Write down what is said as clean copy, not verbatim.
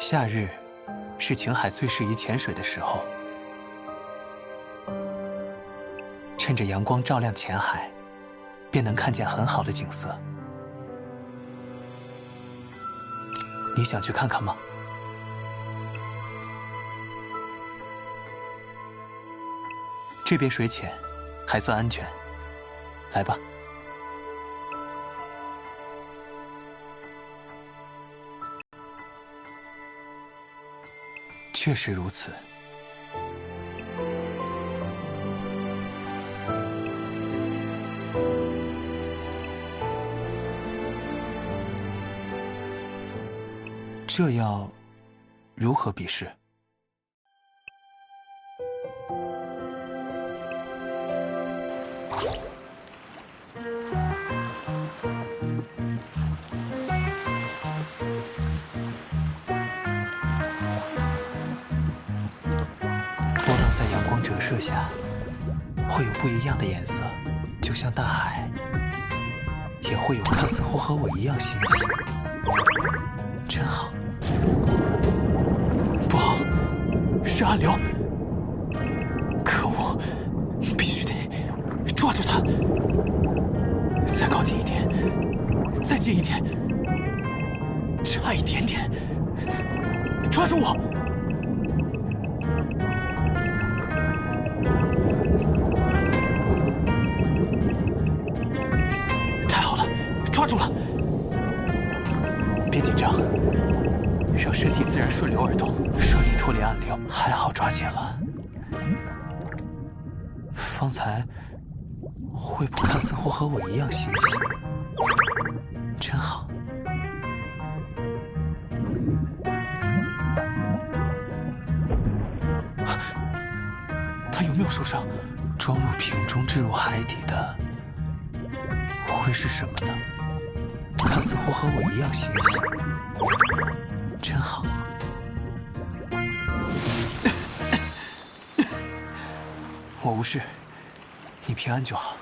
夏日是晴海最适宜潜水的时候，趁着阳光照亮浅海，便能看见很好的景色。你想去看看吗？这边水浅，还算安全。来吧。确实如此。这要如何比试？波浪在阳光折射下，会有不一样的颜色，就像大海，也会有看似或和我一样欣喜。真好。不好，是暗流！可恶，必须得抓住它！再靠近一点，再近一点，差一点点，抓住我！太好了，抓住了！别紧张，让身体自然顺流而动，顺利脱离暗流。还好抓紧了。方才会不看似或和我一样欣喜，真好。他有没有受伤？装入瓶中置入海底的会是什么呢？看似或和我一样欣喜，真好。我无事，你平安就好。